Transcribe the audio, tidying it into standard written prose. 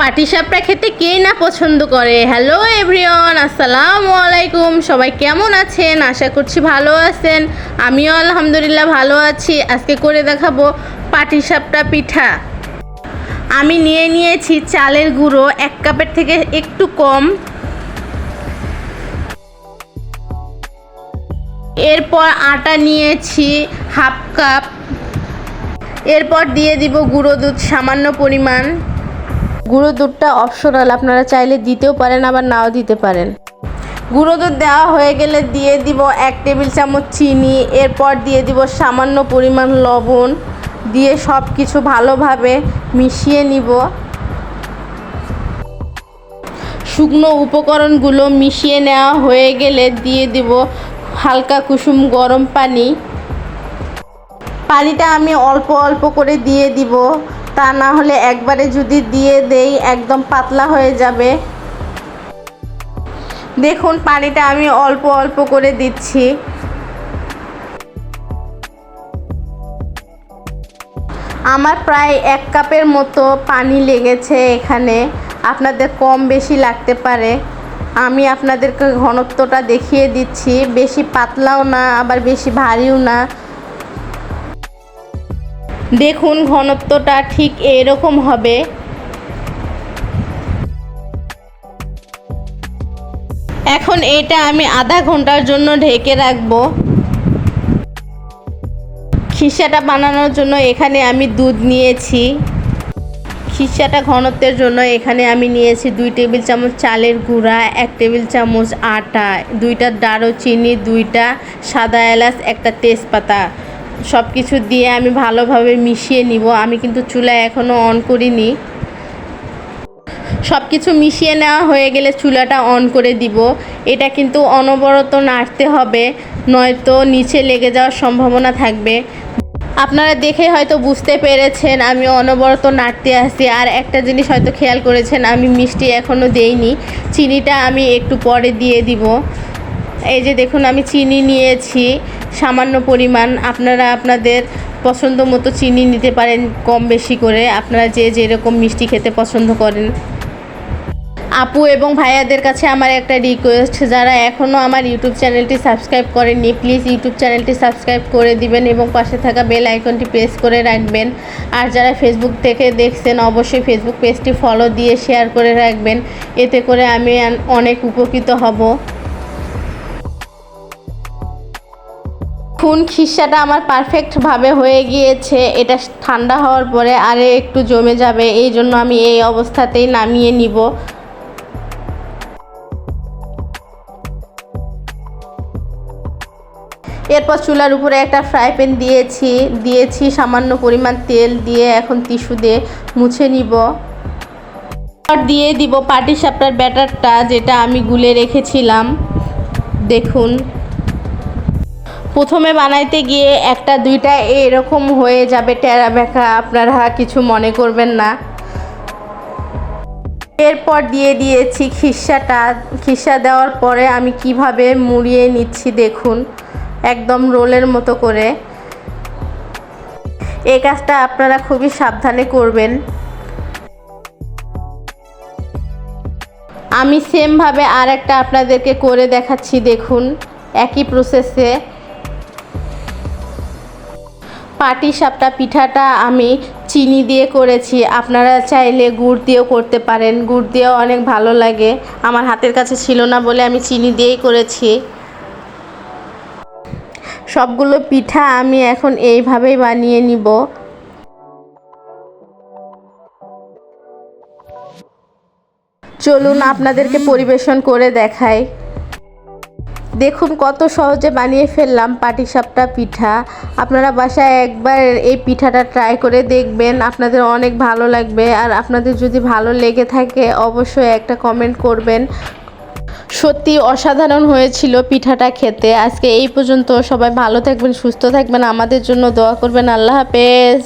পাটিসাপটা খেতে কে না পছন্দ করে। হ্যালো এভরিওয়ান, আসসালামু আলাইকুম। সবাই কেমন আছেন? আশা করছি ভালো আছেন। আমিও আলহামদুলিল্লাহ ভালো আছি। আজকে করে দেখাবো পাটিসাপটা পিঠা। আমি নিয়েছি চালের গুঁড়ো 1 কাপের থেকে একটু কম। এরপর আটা নিয়েছি 1/2 কাপ। এরপর দিয়ে দিব গুঁড়ো দুধ সামান্য পরিমাণ। গুঁড়ো দুধটা অপশনাল, আপনারা চাইলে দিতেও পারেন আবার নাও দিতে পারেন। গুঁড়ো দুধ দেওয়া হয়ে গেলে দিয়ে দিব 1 টেবিল চামচ চিনি। এরপর দিয়ে দিব সামান্য পরিমাণ লবণ, দিয়ে সব কিছু ভালোভাবে মিশিয়ে নিব। শুকনো উপকরণগুলো মিশিয়ে নেওয়া হয়ে গেলে দিয়ে দিব হালকা কুসুম গরম পানি। পানিটা আমি অল্প অল্প করে দিয়ে দিব, তা না হলে একবারে যদি দিয়ে দেই একদম পাতলা হয়ে যাবে। দেখুন পানিটা আমি অল্প অল্প করে দিচ্ছি। আমার প্রায় 1 কাপের মতো পানি লেগেছে এখানে, আপনাদের কম বেশি লাগতে পারে। আমি আপনাদেরকে ঘনত্বটা দেখিয়ে দিচ্ছি, বেশি পাতলাও না আবার বেশি ভারীও না। দেখুন ঘনত্বটা ঠিক এরকম হবে। এখন এটা আমি আধা ঘন্টার জন্য ঢেকে রাখবো। খিসাটা বানানোর জন্য এখানে আমি দুধ নিয়েছি। খিসাটা ঘনত্বের জন্য এখানে আমি নিয়েছি 2 টেবিল চামচ চালের গুঁড়া, 1 টেবিল চামচ আটা, 2টা দারুচিনি, 2টা সাদা এলাচ, 1টা তেজপাতা। সব কিছু দিয়ে আমি ভালোভাবে মিশিয়ে নিব। আমি কিন্তু চুলা এখনও অন করিনি। সব কিছু মিশিয়ে নেওয়া হয়ে গেলে চুলাটা অন করে দিব। এটা কিন্তু অনবরত নাড়তে হবে, নয়তো নিচে লেগে যাওয়ার সম্ভাবনা থাকবে। আপনারা দেখে হয়তো বুঝতে পেরেছেন আমি অনবরত নাড়তে আসছি। আর একটা জিনিস হয়তো খেয়াল করেছেন, আমি মিষ্টি এখনও দেইনি, চিনিটা আমি একটু পরে দিয়ে দিব। এই যে দেখুন আমি চিনি নিয়েছি সামান্য পরিমাণ। আপনারা আপনাদের পছন্দ মতো চিনি নিতে পারেন কম বেশি করে, আপনারা যে যেরকম মিষ্টি খেতে পছন্দ করেন। আপু এবং ভাইয়াদের কাছে আমার একটা রিকোয়েস্ট, যারা এখনও আমার ইউটিউব চ্যানেলটি সাবস্ক্রাইব করেননি প্লিজ ইউটিউব চ্যানেলটি সাবস্ক্রাইব করে দিবেন এবং পাশে থাকা বেল আইকনটি প্রেস করে রাখবেন। আর যারা ফেসবুক থেকে দেখছেন অবশ্যই ফেসবুক পেজটি ফলো দিয়ে শেয়ার করে রাখবেন, এতে করে আমি অনেক উপকৃত হব। খিসাটা আমার পারফেক্টভাবে হয়ে গিয়েছে। এটা ঠান্ডা হওয়ার পরে আরে একটু জমে যাবে, এই জন্য আমি এই অবস্থাতেই নামিয়ে নিব। এরপর চুলার উপরে একটা ফ্রাই প্যান দিয়েছি সামান্য পরিমাণ তেল দিয়ে এখন টিস্যু দিয়ে মুছে নিব। আর দিয়ে দিব পাটিসাপটার ব্যাটারটা, যেটা আমি গুলে রেখেছিলাম। দেখুন প্রথমে বানাইতে গিয়ে 1টা 2টা এরকম হয়ে যাবে টেরা বেঁকা, আপনারা কিছু মনে করবেন না। এরপর দিয়ে দিয়েছি খিসা দেওয়ার পরে আমি কিভাবে মুড়িয়ে নিচ্ছি দেখুন, একদম রোলের মতো করে। এই কাজটা আপনারা খুবই সাবধানে করবেন। আমি সেমভাবে আর একটা আপনাদেরকে করে দেখাচ্ছি, দেখুন একই প্রসেসে। পাটিসাপটা পিঠাটা আমি চিনি দিয়ে করেছি, আপনারা চাইলে গুড় দিয়েও করতে পারেন, গুড় দিয়েও অনেক ভালো লাগে। আমার হাতের কাছে ছিল না বলে আমি চিনি দিয়েই করেছি। সবগুলো পিঠা আমি এখন এইভাবেই বানিয়ে নিব। চলুন আপনাদেরকে পরিবেশন করে দেখাই। দেখুন কত সহজে বানিয়ে ফেললাম পাটিসাপটা পিঠা। আপনারা বাসায় একবার এই পিঠাটা ট্রাই করে দেখবেন, আপনাদের অনেক ভালো লাগবে। আর আপনাদের যদি ভালো লেগে থাকে অবশ্যই একটা কমেন্ট করবেন। সত্যি অসাধারণ হয়েছিল পিঠাটা খেতে। আজকে এই পর্যন্ত, সবাই ভালো থাকবেন, সুস্থ থাকবেন, আমাদের জন্য দোয়া করবেন। আল্লাহ হাফেজ।